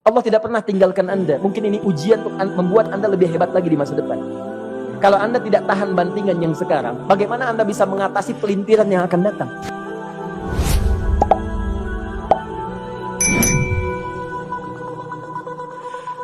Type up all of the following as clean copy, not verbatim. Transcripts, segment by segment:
Allah tidak pernah tinggalkan Anda. Mungkin ini ujian untuk membuat Anda lebih hebat lagi di masa depan. Kalau Anda tidak tahan bantingan yang sekarang, bagaimana Anda bisa mengatasi pelintiran yang akan datang?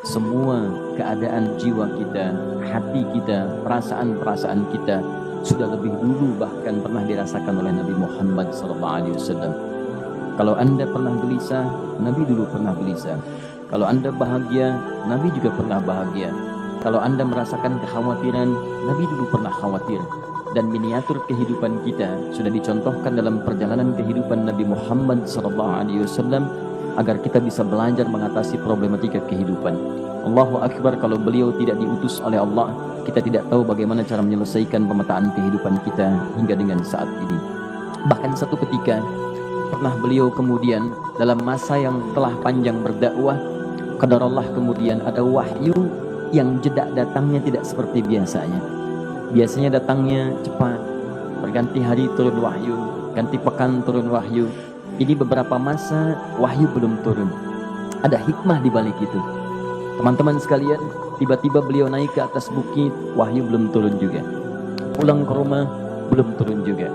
Semua keadaan jiwa kita, hati kita, perasaan-perasaan kita sudah lebih dulu bahkan pernah dirasakan oleh Nabi Muhammad SAW. Kalau Anda pernah gelisah, Nabi dulu pernah gelisah. Kalau Anda bahagia, Nabi juga pernah bahagia. Kalau Anda merasakan kekhawatiran, Nabi dulu pernah khawatir. Dan miniatur kehidupan kita sudah dicontohkan dalam perjalanan kehidupan Nabi Muhammad SAW agar kita bisa belajar mengatasi problematika kehidupan. Allahu Akbar, kalau beliau tidak diutus oleh Allah, kita tidak tahu bagaimana cara menyelesaikan pemetaan kehidupan kita hingga dengan saat ini. Bahkan satu ketika pernah beliau kemudian dalam masa yang telah panjang berdakwah, qadarullah kemudian ada wahyu yang jeda datangnya tidak seperti biasanya. Biasanya datangnya cepat, berganti hari turun wahyu, ganti pekan turun wahyu. Ini beberapa masa wahyu belum turun. Ada hikmah di balik itu. Teman-teman sekalian, tiba-tiba beliau naik ke atas bukit, wahyu belum turun juga. Pulang ke rumah, belum turun juga.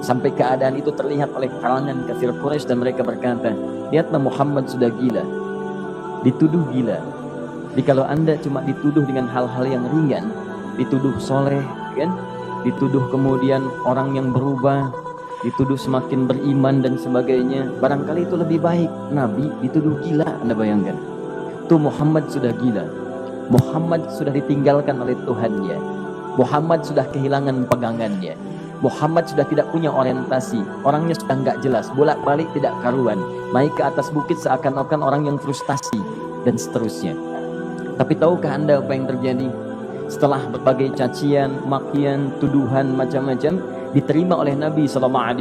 Sampai keadaan itu terlihat oleh kalangan kafir Quraisy dan mereka berkata, lihatlah Muhammad sudah gila, dituduh gila. Jadi kalau Anda cuma dituduh dengan hal-hal yang ringan, dituduh soleh, kan? Dituduh kemudian orang yang berubah, dituduh semakin beriman dan sebagainya, barangkali itu lebih baik. Nabi dituduh gila, Anda bayangkan. Tuh Muhammad sudah gila, Muhammad sudah ditinggalkan oleh Tuhannya, Muhammad sudah kehilangan pegangannya, Muhammad sudah tidak punya orientasi, orangnya sudah nggak jelas, bolak-balik tidak karuan, naik ke atas bukit seakan-akan orang yang frustasi dan seterusnya. Tapi tahukah Anda apa yang terjadi? Setelah berbagai cacian, makian, tuduhan macam-macam diterima oleh Nabi SAW,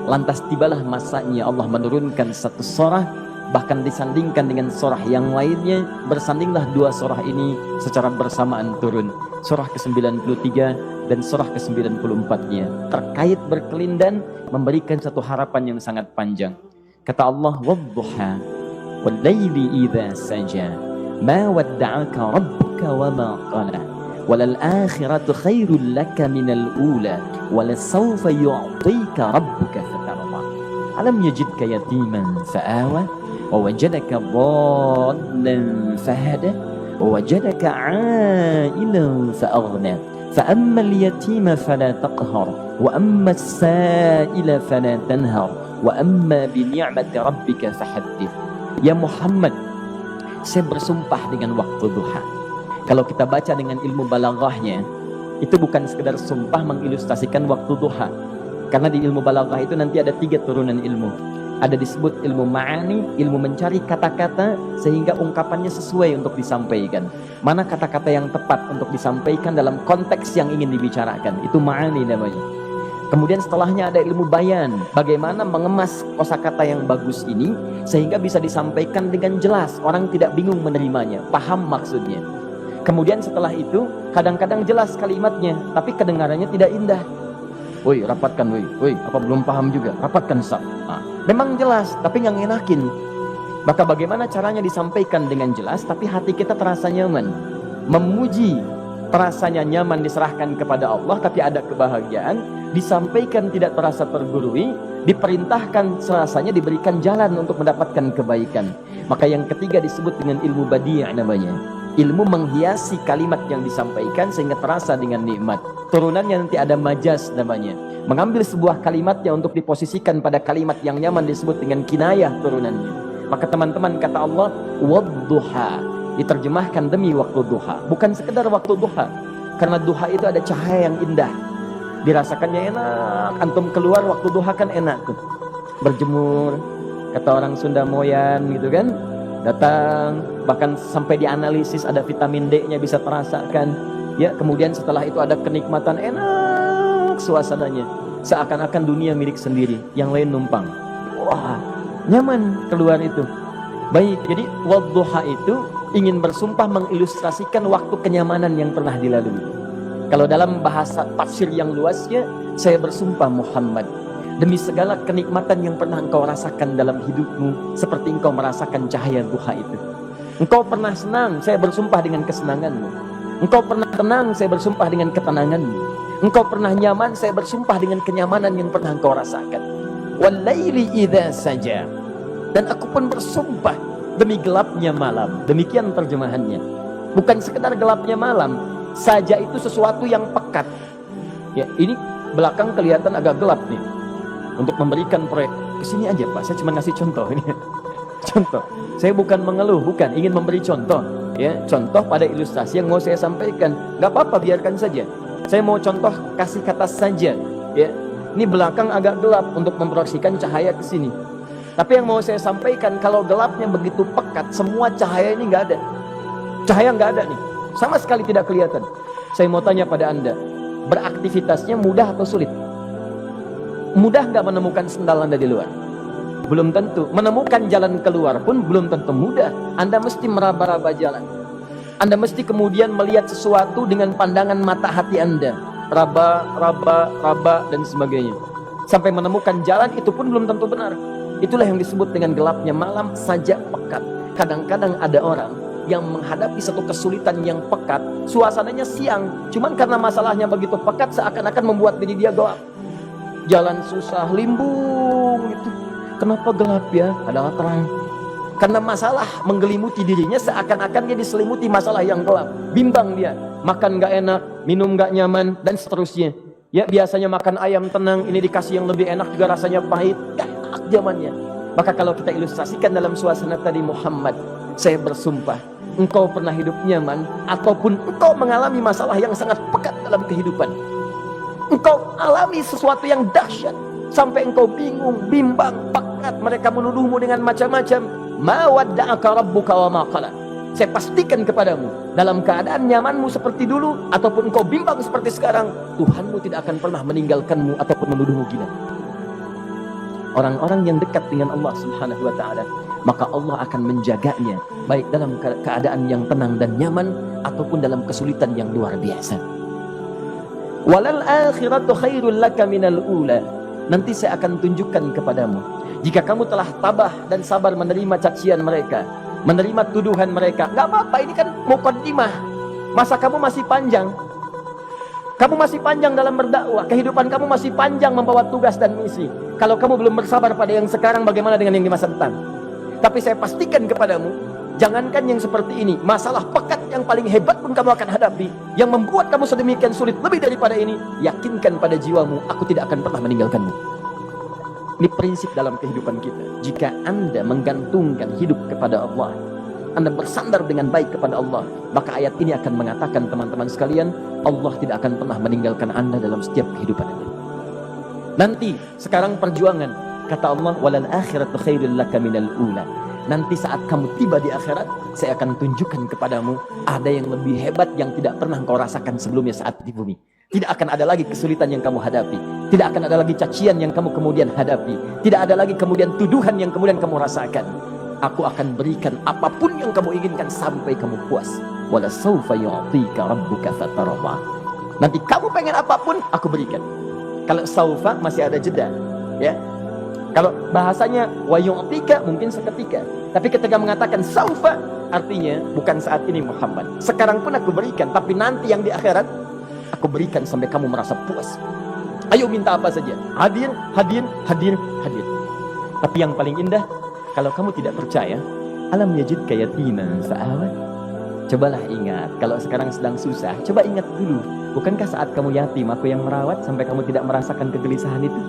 lantas tibalah masanya Allah menurunkan satu surah, bahkan disandingkan dengan surah yang lainnya. Bersandinglah dua surah ini secara bersamaan turun, surah ke-93 dan surah ke-94-nya, terkait berkelindan memberikan satu harapan yang sangat panjang. Kata Allah, wadduha wal-laili idza saja ma wadda'aka rabbuka wa ma qala walal akhiratu khairul laka minal ula walasawfa yu'tika rabbuka fatarda alam yajidka yatiman fa'awa wa wajadaka dhallan fahada wa wajadaka 'ailan fa'aghna fa ammal yatima fala taqhar wa ammas sa'ila fala tanhar wa amma bi ni'mati rabbika fahaddith. Ya Muhammad, saya bersumpah dengan waktu duha. Kalau kita baca dengan ilmu balaghahnya, itu bukan sekedar sumpah mengilustrasikan waktu duha. Karena di ilmu balaghah itu nanti ada 3 turunan ilmu. Ada disebut ilmu ma'ani, ilmu mencari kata-kata sehingga ungkapannya sesuai untuk disampaikan. Mana kata-kata yang tepat untuk disampaikan dalam konteks yang ingin dibicarakan. Itu ma'ani namanya. Kemudian setelahnya ada ilmu bayan, bagaimana mengemas kosakata yang bagus ini sehingga bisa disampaikan dengan jelas, orang tidak bingung menerimanya, paham maksudnya. Kemudian setelah itu kadang-kadang jelas kalimatnya, tapi kedengarannya tidak indah. Woi, rapatkan, woi, apa belum paham juga? Rapatkan sah. Memang jelas, tapi nggak ngenakin. Maka bagaimana caranya disampaikan dengan jelas, tapi hati kita terasa nyaman, memuji. Rasanya nyaman diserahkan kepada Allah, tapi ada kebahagiaan, disampaikan tidak terasa tergurui, diperintahkan serasanya diberikan jalan untuk mendapatkan kebaikan. Maka yang ketiga disebut dengan ilmu badi' namanya. Ilmu menghiasi kalimat yang disampaikan sehingga terasa dengan nikmat. Turunannya nanti ada majaz namanya. Mengambil sebuah kalimatnya untuk diposisikan pada kalimat yang nyaman disebut dengan kinayah turunannya. Maka teman-teman, kata Allah, wadduha, diterjemahkan demi waktu duha, bukan sekedar waktu duha, karena duha itu ada cahaya yang indah, dirasakannya enak. Antum keluar waktu duha kan enak tuh, berjemur, kata orang Sunda moyan gitu kan, datang, bahkan sampai dianalisis ada vitamin D-nya bisa terasakan ya. Kemudian setelah itu ada kenikmatan, enak suasananya, seakan-akan dunia milik sendiri, yang lain numpang. Wah, nyaman keluar itu. Baik, jadi wadduha itu ingin bersumpah mengilustrasikan waktu kenyamanan yang pernah dilalui. Kalau dalam bahasa tafsir yang luasnya, saya bersumpah Muhammad demi segala kenikmatan yang pernah engkau rasakan dalam hidupmu, seperti engkau merasakan cahaya duha itu. Engkau pernah senang, saya bersumpah dengan kesenanganmu. Engkau pernah tenang, saya bersumpah dengan ketenanganmu. Engkau pernah nyaman, saya bersumpah dengan kenyamanan yang pernah engkau rasakan. Wal-laili idza saja. Dan aku pun bersumpah demi gelapnya malam. Demikian terjemahannya. Bukan sekedar gelapnya malam, saja itu sesuatu yang pekat. Ya, ini belakang kelihatan agak gelap nih. Untuk memberikan proyek kesini aja Pak, saya cuma ngasih contoh ini. Contoh, saya bukan mengeluh, bukan, ingin memberi contoh. Ya, contoh pada ilustrasi yang mau saya sampaikan. Gak apa-apa, biarkan saja. Saya mau contoh kasih kata saja. Ya, ini belakang agak gelap untuk memproyeksikan cahaya ke sini. Tapi yang mau saya sampaikan, kalau gelapnya begitu pekat, semua cahaya ini nggak ada. Cahaya nggak ada nih, sama sekali tidak kelihatan. Saya mau tanya pada Anda, beraktivitasnya mudah atau sulit? Mudah nggak menemukan sendal Anda di luar? Belum tentu. Menemukan jalan keluar pun belum tentu mudah. Anda mesti meraba-raba jalan. Anda mesti kemudian melihat sesuatu dengan pandangan mata hati Anda. Raba, dan sebagainya. Sampai menemukan jalan itu pun belum tentu benar. Itulah yang disebut dengan gelapnya malam saja pekat. Kadang-kadang ada orang yang menghadapi satu kesulitan yang pekat, suasananya siang. Cuman karena masalahnya begitu pekat, seakan-akan membuat diri dia gelap. Jalan susah, limbung gitu. Kenapa gelap ya? Adalah terang. Karena masalah menggelimuti dirinya, seakan-akan dia diselimuti masalah yang gelap. Bimbang dia, makan gak enak, minum gak nyaman, dan seterusnya. Ya, biasanya makan ayam tenang, ini dikasih yang lebih enak juga rasanya pahit. Gak enak zamannya. Maka kalau kita ilustrasikan dalam suasana tadi Muhammad, saya bersumpah, engkau pernah hidup nyaman, ataupun engkau mengalami masalah yang sangat pekat dalam kehidupan. Engkau alami sesuatu yang dahsyat, sampai engkau bingung, bimbang, pekat, mereka menuduhmu dengan macam-macam. Ma wadda'aka rabbuka wa ma qala. Saya pastikan kepadamu, dalam keadaan nyamanmu seperti dulu, ataupun engkau bimbang seperti sekarang, Tuhanmu tidak akan pernah meninggalkanmu ataupun menuduhmu gila. Orang-orang yang dekat dengan Allah Subhanahu wa ta'ala, maka Allah akan menjaganya, baik dalam keadaan yang tenang dan nyaman, ataupun dalam kesulitan yang luar biasa. Walal akhiratu khairul laka minal ula. Nanti saya akan tunjukkan kepadamu, jika kamu telah tabah dan sabar menerima cacian mereka, menerima tuduhan mereka, gak apa-apa, ini kan muqaddimah. Masa kamu masih panjang. Kamu masih panjang dalam berdakwah, kehidupan kamu masih panjang membawa tugas dan misi. Kalau kamu belum bersabar pada yang sekarang, bagaimana dengan yang di masa depan? Tapi saya pastikan kepadamu, jangankan yang seperti ini, masalah pekat yang paling hebat pun kamu akan hadapi, yang membuat kamu sedemikian sulit lebih daripada ini, yakinkan pada jiwamu, aku tidak akan pernah meninggalkanmu. Ini prinsip dalam kehidupan kita. Jika Anda menggantungkan hidup kepada Allah, Anda bersandar dengan baik kepada Allah, maka ayat ini akan mengatakan, teman-teman sekalian, Allah tidak akan pernah meninggalkan Anda dalam setiap kehidupan Anda. Nanti, sekarang perjuangan, kata Allah, walal akhiratu khairul laka minal ula. Nanti saat kamu tiba di akhirat, saya akan tunjukkan kepadamu ada yang lebih hebat yang tidak pernah kau rasakan sebelumnya saat di bumi. Tidak akan ada lagi kesulitan yang kamu hadapi. Tidak akan ada lagi cacian yang kamu kemudian hadapi. Tidak ada lagi kemudian tuduhan yang kemudian kamu rasakan. Aku akan berikan apapun yang kamu inginkan sampai kamu puas. Wala sawfa yu'tika rabbuka fatarda. Nanti kamu pengen apapun, aku berikan. Kalau saufa masih ada jeda, ya. Kalau bahasanya wa yu'tika mungkin seketika. Tapi ketika mengatakan saufa, artinya bukan saat ini Muhammad. Sekarang pun aku berikan, tapi nanti yang di akhirat aku berikan sampai kamu merasa puas. Ayo minta apa saja. Hadir, hadir, hadir, hadir. Tapi yang paling indah, kalau kamu tidak percaya, alam yajidka yatiman fa'awa. Cobalah ingat, kalau sekarang sedang susah, coba ingat dulu. Bukankah saat kamu yatim, aku yang merawat sampai kamu tidak merasakan kegelisahan itu?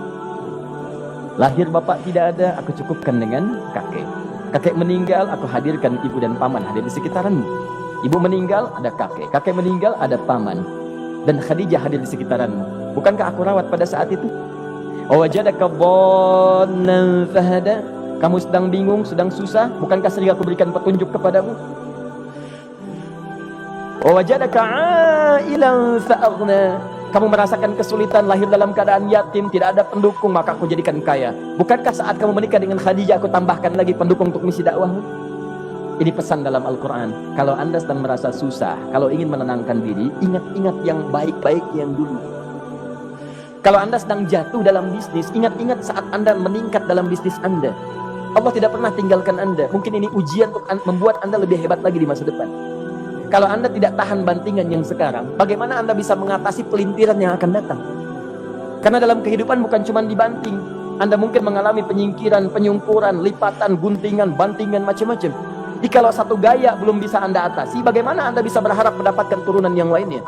Lahir bapak tidak ada, aku cukupkan dengan kakek. Kakek meninggal, aku hadirkan ibu dan paman hadir di sekitaranmu. Ibu meninggal, ada kakek. Kakek meninggal, ada paman. Dan Khadijah hadir di sekitaranmu. Bukankah aku rawat pada saat itu? Wajadaka dhallan fahada. Kamu sedang bingung, sedang susah, bukankah sering aku berikan petunjuk kepadamu? Wajadaka ailan fa'aghna. Kamu merasakan kesulitan, lahir dalam keadaan yatim, tidak ada pendukung, maka aku jadikan kaya. Bukankah saat kamu menikah dengan Khadijah, aku tambahkan lagi pendukung untuk misi dakwahmu? Ini pesan dalam Al-Quran. Kalau Anda sedang merasa susah, kalau ingin menenangkan diri, ingat-ingat yang baik-baik yang dulu. Kalau Anda sedang jatuh dalam bisnis, ingat-ingat saat Anda meningkat dalam bisnis Anda. Allah tidak pernah tinggalkan Anda. Mungkin ini ujian untuk membuat Anda lebih hebat lagi di masa depan. Kalau Anda tidak tahan bantingan yang sekarang, bagaimana Anda bisa mengatasi pelintiran yang akan datang? Karena dalam kehidupan bukan cuma dibanting. Anda mungkin mengalami penyingkiran, penyungkuran, lipatan, guntingan, bantingan, macam-macam. Jadi kalau satu gaya belum bisa Anda atasi, bagaimana Anda bisa berharap mendapatkan turunan yang lainnya?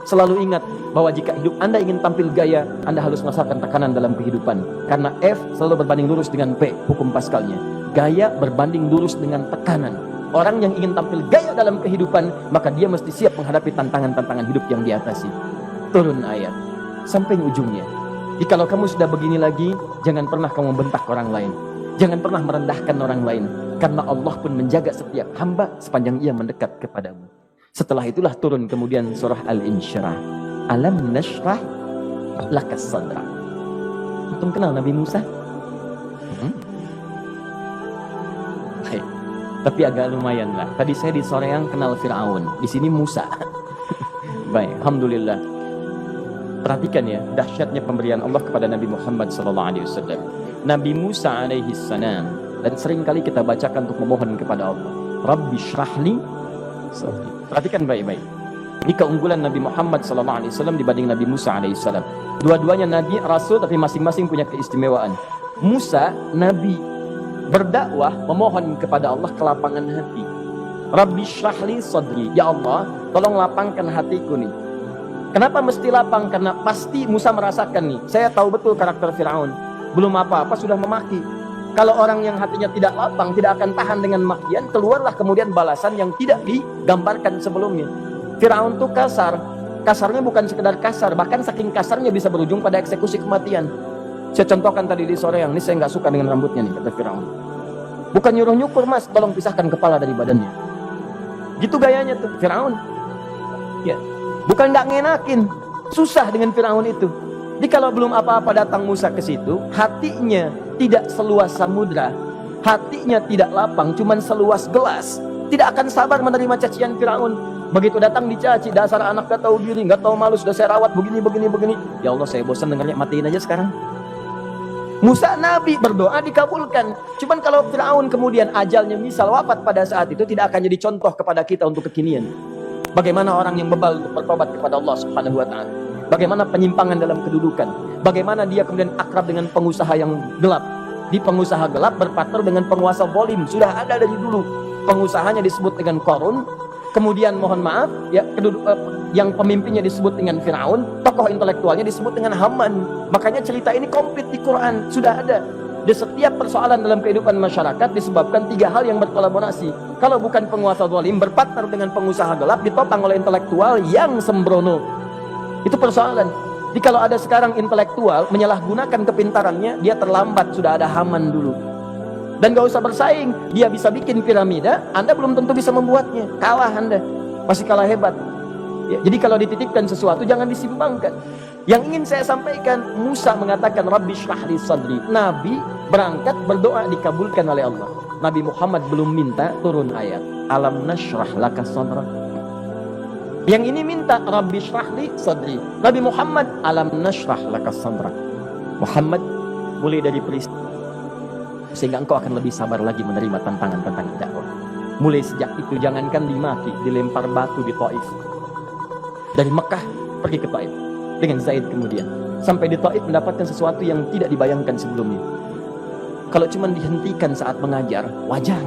Selalu ingat bahwa jika hidup Anda ingin tampil gaya, Anda harus merasakan tekanan dalam kehidupan. Karena F selalu berbanding lurus dengan P, hukum Pascalnya. Gaya berbanding lurus dengan tekanan. Orang yang ingin tampil gaya dalam kehidupan, maka dia mesti siap menghadapi tantangan-tantangan hidup yang diatasi. Turun ayat sampai ujungnya. Jadi kalau kamu sudah begini lagi, jangan pernah kamu membentak orang lain. Jangan pernah merendahkan orang lain. Karena Allah pun menjaga setiap hamba sepanjang ia mendekat kepadamu. Setelah itulah turun kemudian surah Al-Insyirah. Alam nashrah lakas sadra. Antum kenal Nabi Musa? Baik. Tapi agak lumayan lah. Tadi saya di Soreang kenal Fir'aun. Di sini Musa. Baik, alhamdulillah. Perhatikan ya, dahsyatnya pemberian Allah kepada Nabi Muhammad SAW. Nabi Musa alaihi salam, dan seringkali kita bacakan untuk memohon kepada Allah. Rabbi syrahli sadri. Perhatikan baik-baik. Ini keunggulan Nabi Muhammad SAW dibanding Nabi Musa alaihissalam. Dua-duanya Nabi, Rasul, tapi masing-masing punya keistimewaan. Musa, Nabi, berdakwah, memohon kepada Allah kelapangan hati. Rabbi syrahli sadri. Ya Allah, tolong lapangkan hatiku nih. Kenapa mesti lapang? Karena pasti Musa merasakan nih. Saya tahu betul karakter Fir'aun. Belum apa-apa sudah memaki. Kalau orang yang hatinya tidak lapang, tidak akan tahan dengan makian, keluarlah kemudian balasan yang tidak digambarkan sebelumnya. Fir'aun itu kasar. Kasarnya bukan sekedar kasar, bahkan saking kasarnya bisa berujung pada eksekusi kematian. Saya contohkan tadi di sore yang ini, saya nggak suka dengan rambutnya nih, kata Fir'aun. Bukan nyuruh nyukur, mas, tolong pisahkan kepala dari badannya. Gitu gayanya tuh, Fir'aun. Ya, bukan nggak ngenakin, susah dengan Fir'aun itu. Jadi kalau belum apa-apa datang Musa ke situ, hatinya tidak seluas samudra, hatinya tidak lapang, cuman seluas gelas, tidak akan sabar menerima cacian Fir'aun. Begitu datang dicaci, dasar anak gak tahu diri, gak tahu malu, sudah saya rawat begini. Ya Allah, saya bosan dengarnya, matiin aja sekarang. Musa Nabi berdoa dikabulkan. Cuman kalau Fir'aun kemudian ajalnya misal wafat pada saat itu, tidak akan jadi contoh kepada kita untuk kekinian. Bagaimana orang yang bebal untuk bertobat kepada Allah Subhanahu wa ta'ala. Bagaimana penyimpangan dalam kedudukan. Bagaimana dia kemudian akrab dengan pengusaha yang gelap. Di pengusaha gelap berpartner dengan penguasa zalim. Sudah ada dari dulu. Pengusahanya disebut dengan Qarun. Kemudian mohon maaf, ya, yang pemimpinnya disebut dengan Fir'aun. Tokoh intelektualnya disebut dengan Haman. Makanya cerita ini komplit di Quran. Sudah ada. Di setiap persoalan dalam kehidupan masyarakat disebabkan tiga hal yang berkolaborasi. Kalau bukan penguasa zalim, berpartner dengan pengusaha gelap, ditopang oleh intelektual yang sembrono. Itu persoalan. Jadi kalau ada sekarang intelektual menyalahgunakan kepintarannya, dia terlambat, sudah ada Haman dulu. Dan gak usah bersaing, dia bisa bikin piramida, Anda belum tentu bisa membuatnya. Kalah Anda, masih kalah hebat. Ya, jadi kalau dititipkan sesuatu jangan disimbangkan. Yang ingin saya sampaikan, Musa mengatakan Rabbi syrahli sadri. Nabi berangkat berdoa dikabulkan oleh Allah. Nabi Muhammad belum minta, turun ayat Alam nashrah laka sadra. Yang ini minta Rabbi syrahli sadri. Nabi Muhammad alam nashrah laka sadra. Muhammad, mulai dari peristiwa sehingga engkau akan lebih sabar lagi menerima tantangan-tantangan dakwah. Mulai sejak itu jangankan dimaki, dilempar batu di Taif. Dari Mekah pergi ke Taif dengan Zaid kemudian. Sampai di Taif mendapatkan sesuatu yang tidak dibayangkan sebelumnya. Kalau cuma dihentikan saat mengajar, wajar.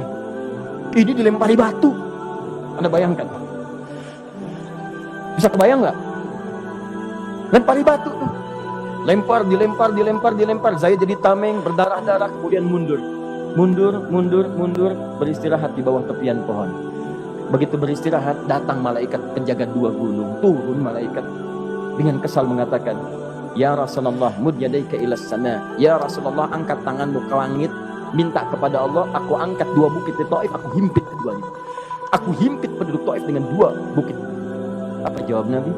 Ini dilempari batu. Anda bayangkan? Bisa kebayang nggak? Lempari batu tuh. Dilempar. Saya jadi tameng, berdarah-darah, kemudian mundur, beristirahat di bawah tepian pohon. Begitu beristirahat, datang malaikat penjaga dua gunung. Turun malaikat dengan kesal mengatakan, Ya Rasulullah, mud yadaika ilas sana. Ya Rasulullah, angkat tanganmu ke langit, minta kepada Allah, aku angkat dua bukit di Taif, aku himpit keduanya. Aku himpit penduduk Taif dengan dua bukit. Apa jawab Nabi?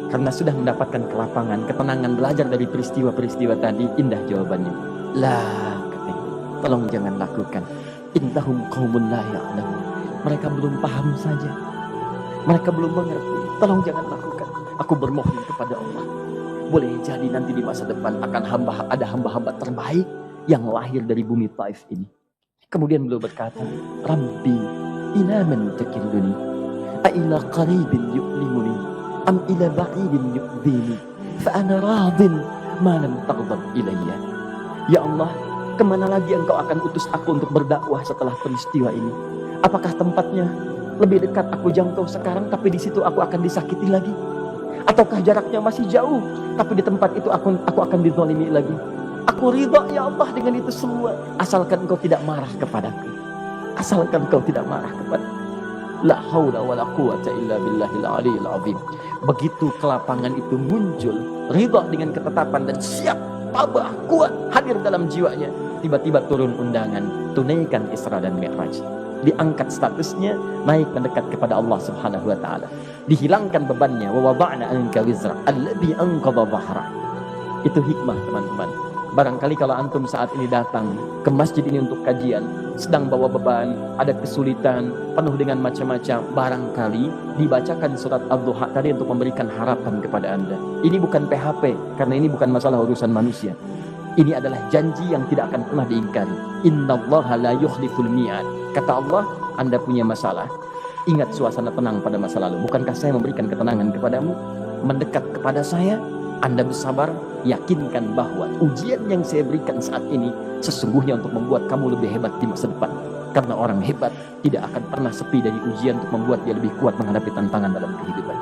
Karena sudah mendapatkan kelapangan, ketenangan, belajar dari peristiwa-peristiwa tadi, indah jawabannya. Lah, katanya, tolong jangan lakukan. Innahum qaumun la ya'lamun. Mereka belum paham saja. Mereka belum mengerti. Tolong jangan lakukan. Aku bermohon kepada Allah. Boleh jadi nanti di masa depan akan ada hamba-hamba terbaik yang lahir dari bumi Taif ini. Kemudian beliau berkata, Rabbi, ila man takilluni, a ila qaribin yu'limuni, am ila ba'idin yu'dhini, fa ana radin ma lam taghdab ilayya. Ya Allah, kemana lagi engkau akan utus aku untuk berdakwah setelah peristiwa ini? Apakah tempatnya lebih dekat aku jangkau sekarang, tapi di situ aku akan disakiti lagi? Ataukah jaraknya masih jauh, tapi di tempat itu aku akan dizalimi lagi? Aku ridha ya Allah dengan itu semua, asalkan engkau tidak marah kepadaku. Asalkan engkau tidak marah kepadaku. La haula wala quwata illa billahil aliyil azim. Begitu kelapangan itu muncul, ridha dengan ketetapan dan siap, tabah, kuat, hadir dalam jiwanya. Tiba-tiba turun undangan, tunaikan Isra dan Mi'raj. Diangkat statusnya, naik mendekat kepada Allah Subhanahu wa taala. Dihilangkan bebannya, wa wada'na anka wizra alladhi anqadha dhahrak. Itu hikmah, teman-teman. Barangkali kalau antum saat ini datang ke masjid ini untuk kajian, sedang bawa beban, ada kesulitan, penuh dengan macam-macam, barangkali dibacakan surat Ad-Duha tadi untuk memberikan harapan kepada anda. Ini bukan PHP, karena ini bukan masalah urusan manusia. Ini adalah janji yang tidak akan pernah diingkari. Innallaha la yukhliful mi'ad. Kata Allah, anda punya masalah, ingat suasana tenang pada masa lalu. Bukankah saya memberikan ketenangan kepadamu? Mendekat kepada saya, anda bersabar, yakinkan bahwa ujian yang saya berikan saat ini sesungguhnya untuk membuat kamu lebih hebat di masa depan. Karena orang hebat tidak akan pernah sepi dari ujian untuk membuat dia lebih kuat menghadapi tantangan dalam kehidupan.